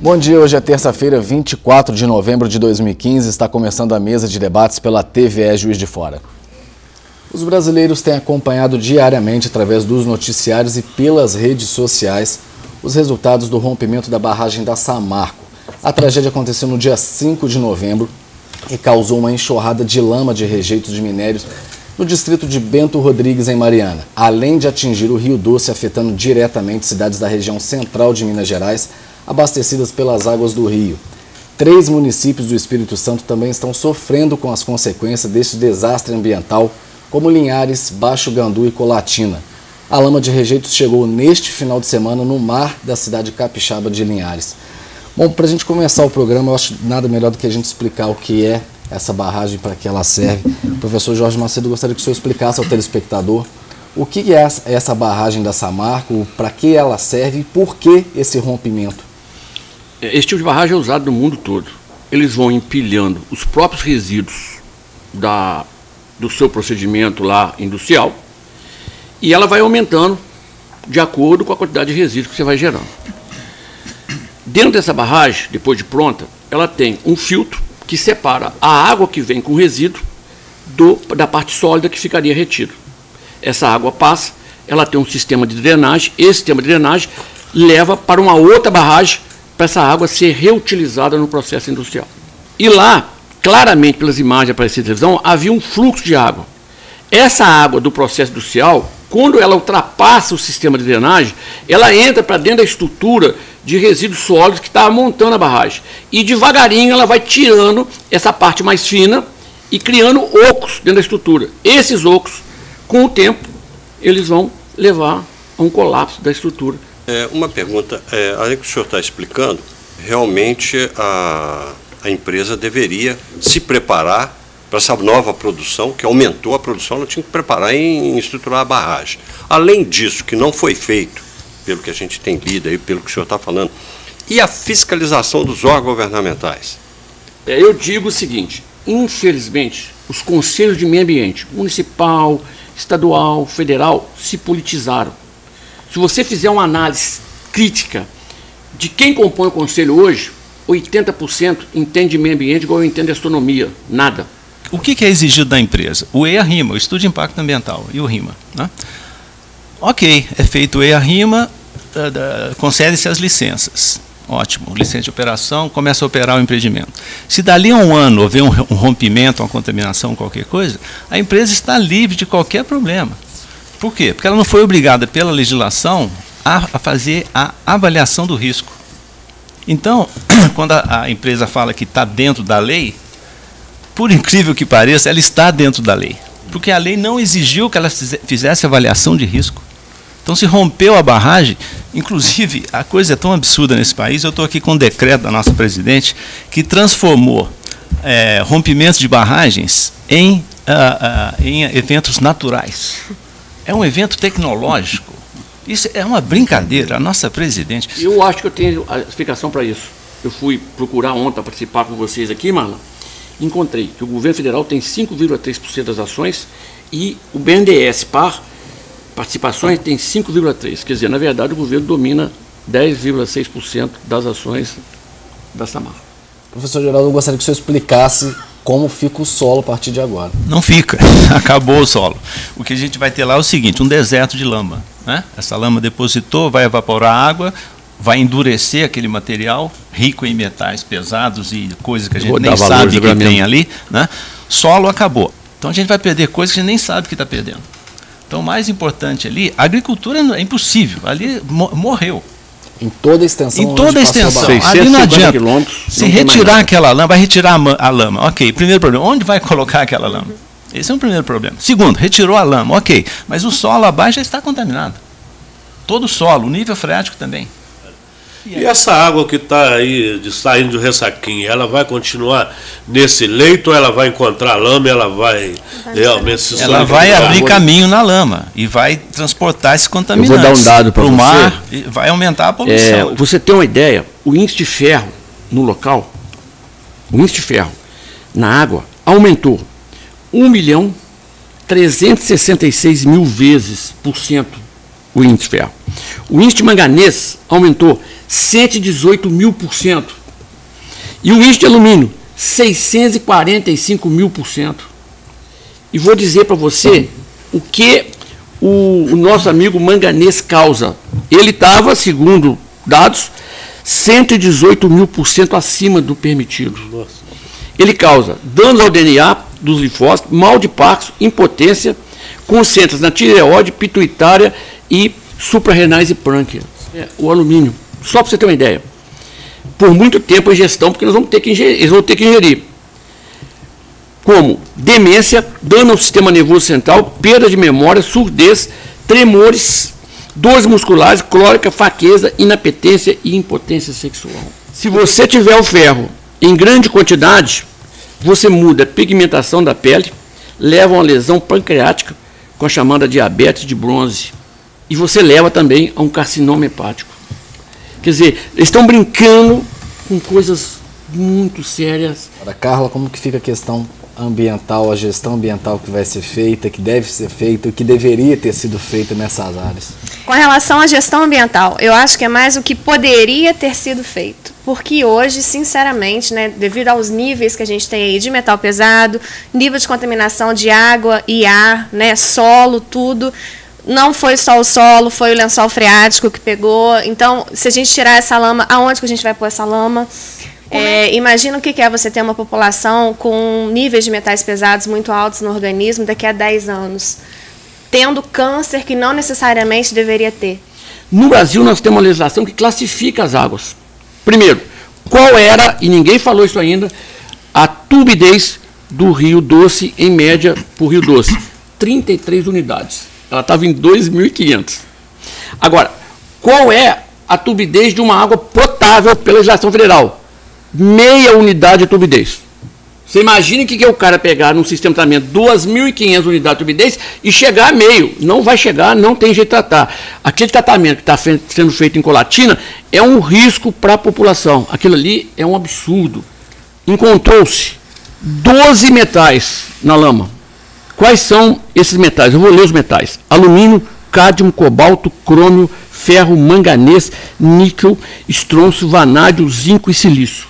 Bom dia, hoje é terça-feira, 24 de novembro de 2015, está começando a mesa de debates pela TVE Juiz de Fora. Os brasileiros têm acompanhado diariamente, através dos noticiários e pelas redes sociais, os resultados do rompimento da barragem da Samarco. A tragédia aconteceu no dia 5 de novembro e causou uma enxurrada de lama de rejeitos de minérios no distrito de Bento Rodrigues, em Mariana, além de atingir o Rio Doce, afetando diretamente cidades da região central de Minas Gerais, abastecidas pelas águas do rio. 3 municípios do Espírito Santo também estão sofrendo com as consequências deste desastre ambiental, como Linhares, Baixo Gandu e Colatina. A lama de rejeitos chegou neste final de semana no mar da cidade capixaba de Linhares. Bom, para a gente começar o programa, eu acho nada melhor do que a gente explicar o que é essa barragem, para que ela serve. O professor Jorge Macedo, gostaria que o senhor explicasse ao telespectador o que é essa barragem da Samarco, para que ela serve e por que esse rompimento. Esse tipo de barragem é usado no mundo todo. Eles vão empilhando os próprios resíduos do seu procedimento lá industrial e ela vai aumentando de acordo com a quantidade de resíduos que você vai gerando. Dentro dessa barragem, depois de pronta, ela tem um filtro que separa a água que vem com o resíduo da parte sólida que ficaria retido. Essa água passa, ela tem um sistema de drenagem, esse sistema de drenagem leva para uma outra barragem para essa água ser reutilizada no processo industrial. E lá, claramente pelas imagens aparecidas na televisão, havia um fluxo de água. Essa água do processo industrial, quando ela ultrapassa o sistema de drenagem, ela entra para dentro da estrutura de resíduos sólidos que estava montando a barragem. E devagarinho ela vai tirando essa parte mais fina e criando ocos dentro da estrutura. Esses ocos, com o tempo, eles vão levar a um colapso da estrutura. Uma pergunta, além que o senhor está explicando, realmente a empresa deveria se preparar para essa nova produção, que aumentou a produção, ela tinha que preparar em estruturar a barragem. Além disso, que não foi feito, pelo que a gente tem lido aí, pelo que o senhor está falando, e a fiscalização dos órgãos governamentais? Eu digo o seguinte, infelizmente, os conselhos de meio ambiente, municipal, estadual, federal, se politizaram. Se você fizer uma análise crítica de quem compõe o conselho hoje, 80% entende de meio ambiente igual eu entendo de astronomia, nada. O que é exigido da empresa? O EIA-RIMA, o Estudo de Impacto Ambiental, e o RIMA. Né? Ok, é feito o EIA-RIMA, concede-se as licenças. Ótimo, licença de operação, começa a operar o empreendimento. Se dali a um ano houver um rompimento, uma contaminação, qualquer coisa, a empresa está livre de qualquer problema. Por quê? Porque ela não foi obrigada pela legislação a fazer a avaliação do risco. Então, quando a empresa fala que está dentro da lei, por incrível que pareça, ela está dentro da lei. Porque a lei não exigiu que ela fizesse avaliação de risco. Então, se rompeu a barragem, inclusive, a coisa é tão absurda nesse país, eu estou aqui com um decreto da nossa presidente que transformou rompimentos de barragens em eventos naturais. É um evento tecnológico. Isso é uma brincadeira. A nossa presidente... Eu acho que eu tenho a explicação para isso. Eu fui procurar ontem para participar com vocês aqui, Marlon. Encontrei que o governo federal tem 5,3% das ações e o BNDES, par participações, tem 5,3%. Quer dizer, na verdade, o governo domina 10,6% das ações da Samarco. Professor Geraldo, eu gostaria que o senhor explicasse como fica o solo a partir de agora. Não fica, acabou o solo. O que a gente vai ter lá é o seguinte, um deserto de lama. Né? Essa lama depositou, vai evaporar água, vai endurecer aquele material, rico em metais pesados e coisas que a gente nem sabe que tem ali. Né? Solo acabou. Então a gente vai perder coisas que a gente nem sabe que está perdendo. Então o mais importante ali, a agricultura é impossível, ali morreu. Em toda a extensão? Em toda a extensão. Ali não adianta. Se retirar aquela lama, vai retirar a lama. Ok, primeiro problema, onde vai colocar aquela lama? Esse é um primeiro problema. Segundo, retirou a lama, ok, mas o solo abaixo já está contaminado. Todo o solo, o nível freático também. E essa água que está aí, saindo de Ressaquinha, ela vai continuar nesse leito ou ela vai encontrar lama e ela vai realmente se Ela vai abrir caminho na lama e vai transportar esses contaminantes. Eu vou dar um dado para o mar e vai aumentar a poluição. Você tem uma ideia, o índice de ferro no local, o índice de ferro na água aumentou 1.366.000 vezes por cento o índice de ferro. O índice de manganês aumentou 118.000%. E o índice de alumínio, 645.000%. E vou dizer para você o que o nosso amigo manganês causa. Ele estava, segundo dados, 118.000% acima do permitido. Nossa. Ele causa danos ao DNA dos linfócitos, mal de Parkinson, impotência, concentra na tireoide, pituitária e suprarrenais e prânquia. O alumínio, só para você ter uma ideia, por muito tempo a ingestão, porque eles vão ter que ingerir. Como demência, dano ao sistema nervoso central, perda de memória, surdez, tremores, dores musculares, cólica, fraqueza, inapetência e impotência sexual. Se você tiver o ferro em grande quantidade, você muda a pigmentação da pele, leva a uma lesão pancreática com a chamada diabetes de bronze. E você leva também a um carcinoma hepático. Quer dizer, eles estão brincando com coisas muito sérias. Agora, Carla, como que fica a questão ambiental, a gestão ambiental que vai ser feita, que deve ser feita, que deveria ter sido feita nessas áreas? Com relação à gestão ambiental, eu acho que é mais o que poderia ter sido feito. Porque hoje, sinceramente, né, devido aos níveis que a gente tem aí de metal pesado, nível de contaminação de água e ar, né, solo, tudo, não foi só o solo, foi o lençol freático que pegou. Então, se a gente tirar essa lama, aonde que a gente vai pôr essa lama? Imagina o que é você ter uma população com níveis de metais pesados muito altos no organismo daqui a 10 anos, tendo câncer que não necessariamente deveria ter. No Brasil, nós temos uma legislação que classifica as águas. Primeiro, qual era, e ninguém falou isso ainda, a turbidez do Rio Doce, em média, por Rio Doce? 33 unidades. Ela estava em 2.500. Agora, qual é a turbidez de uma água potável pela legislação federal? Meia unidade de turbidez. Você imagina que é o cara pegar num sistema de tratamento 2.500 unidades de turbidez e chegar a meio. Não vai chegar, não tem jeito de tratar. Aquele tratamento que está sendo feito em Colatina é um risco para a população. Aquilo ali é um absurdo. Encontrou-se 12 metais na lama. Quais são esses metais? Eu vou ler os metais. Alumínio, cádmio, cobalto, crômio, ferro, manganês, níquel, estrôncio, vanádio, zinco e silício.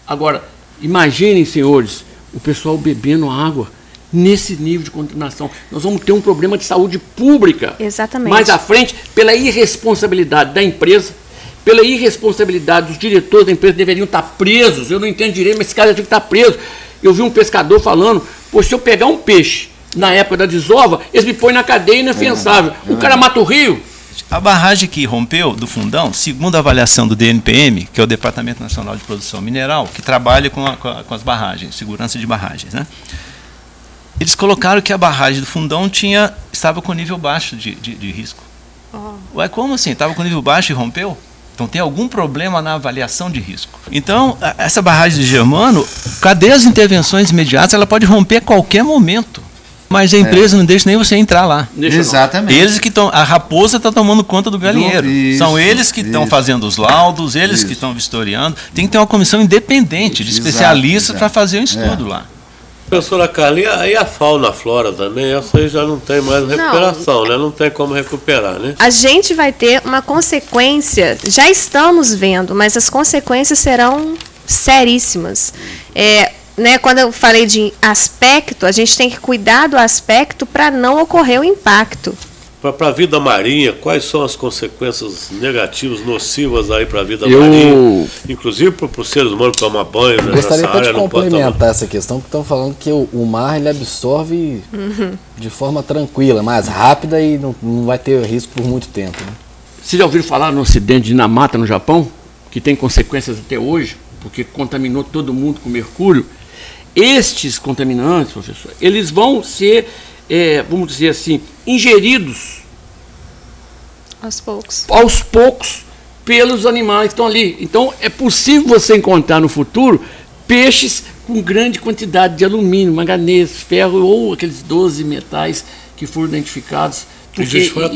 Agora, imaginem, senhores, o pessoal bebendo água nesse nível de contaminação. Nós vamos ter um problema de saúde pública. Exatamente. Mais à frente, pela irresponsabilidade da empresa, pela irresponsabilidade dos diretores da empresa, deveriam estar presos. Eu não entendo direito, mas esse cara já tinha que estar preso. Eu vi um pescador falando, pô, se eu pegar um peixe na época da desova, eles me põem na cadeia inafiançável. O cara mata o rio. A barragem que rompeu do Fundão, segundo a avaliação do DNPM, que é o Departamento Nacional de Produção Mineral, que trabalha com as barragens, segurança de barragens, né? Eles colocaram que a barragem do Fundão estava com nível baixo de risco. Ué, como assim? Estava com nível baixo e rompeu? Então tem algum problema na avaliação de risco. Então, essa barragem de Germano, cadê as intervenções imediatas? Ela pode romper a qualquer momento. Mas a empresa não deixa nem você entrar lá. Exatamente. Eles que estão. A raposa está tomando conta do galinheiro. São eles que estão fazendo os laudos, eles que estão vistoriando. Tem que ter uma comissão independente de especialistas para fazer um estudo lá. Professora Carlinha, aí a fauna, a flora também, essa aí já não tem mais recuperação, né? Não tem como recuperar, né? A gente vai ter uma consequência, já estamos vendo, mas as consequências serão seríssimas. Né, quando eu falei de aspecto, a gente tem que cuidar do aspecto para não ocorrer o impacto. Para a vida marinha, quais são as consequências negativas, nocivas aí para a vida marinha? Inclusive para os seres humanos tomar banho nessa área. Gostaria de complementar essa questão, que estão falando que o mar ele absorve de forma tranquila, mais rápida e não vai ter risco por muito tempo. Né? Vocês já ouviram falar no acidente de Namata, no Japão, que tem consequências até hoje, porque contaminou todo mundo com mercúrio? Estes contaminantes, professor, eles vão ser, vamos dizer assim, ingeridos aos poucos pelos animais que estão ali. Então, é possível você encontrar no futuro peixes com grande quantidade de alumínio, manganês, ferro ou aqueles 12 metais que foram identificados.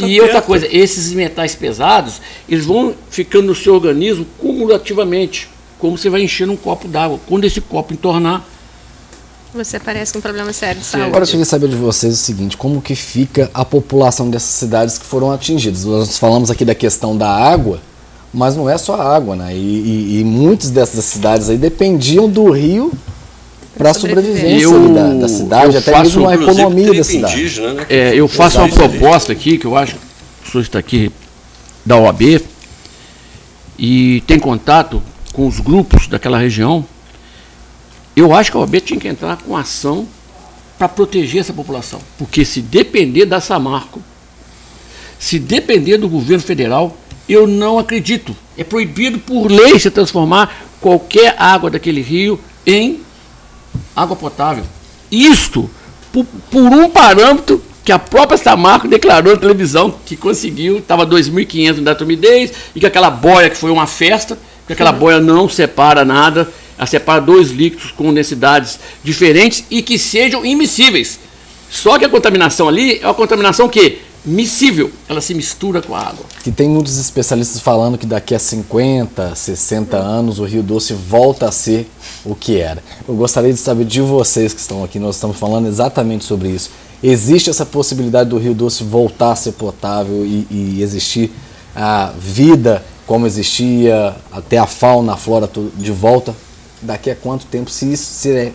E outra coisa, esses metais pesados, eles vão ficando no seu organismo cumulativamente, como você vai enchendo um copo d'água. Quando esse copo entornar, Você parece com um problema sério de saúde. Agora eu queria saber de vocês o seguinte, como que fica a população dessas cidades que foram atingidas? Nós falamos aqui da questão da água, mas não é só a água, né? E muitas dessas cidades aí dependiam do rio para a sobrevivência da cidade, até mesmo a economia da cidade. Indígena, né? Eu faço uma proposta aqui, que eu acho que o senhor está aqui da OAB e tem contato com os grupos daquela região. Eu acho que a OAB tinha que entrar com ação para proteger essa população. Porque se depender da Samarco, se depender do governo federal, eu não acredito. É proibido por lei se transformar qualquer água daquele rio em água potável. Isto por um parâmetro que a própria Samarco declarou na televisão, que conseguiu, estava 2.500 da tumidez, e que aquela boia que foi uma festa, que aquela boia não separa nada, ela separa 2 líquidos com densidades diferentes e que sejam immiscíveis. Só que a contaminação ali é uma contaminação que miscível, ela se mistura com a água. Que tem muitos especialistas falando que daqui a 50, 60 anos o Rio Doce volta a ser o que era. Eu gostaria de saber de vocês que estão aqui, nós estamos falando exatamente sobre isso. Existe essa possibilidade do Rio Doce voltar a ser potável e existir a vida como existia, até a fauna, a flora de volta? Daqui a quanto tempo, se é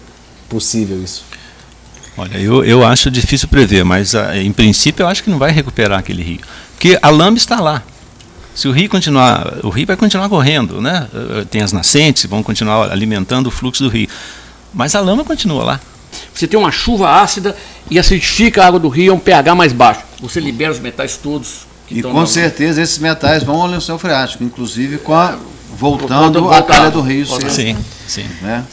possível isso? Olha, eu acho difícil prever, mas em princípio eu acho que não vai recuperar aquele rio. Porque a lama está lá. Se o rio continuar, o rio vai continuar correndo, né? Tem as nascentes, vão continuar alimentando o fluxo do rio. Mas a lama continua lá. Você tem uma chuva ácida e acidifica a água do rio a um pH mais baixo. Você libera os metais todos. E com certeza esses metais vão ao lençol freático, inclusive voltando a calha do rio. Sim. Né?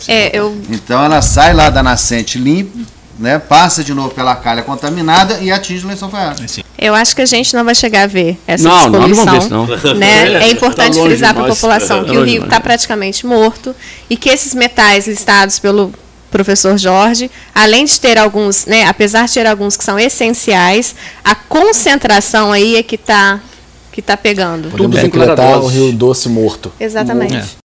Então ela sai lá da nascente limpa, né, passa de novo pela calha contaminada e atinge o lençol freático. Eu acho que a gente não vai chegar a ver essa despoluição. Não. Né? É importante frisar para a população que o rio está praticamente morto e que esses metais listados pelo professor Jorge, além de ter alguns, né, apesar de ter alguns que são essenciais, a concentração aí é que está pegando. Podemos decretar o Rio Doce morto. Exatamente.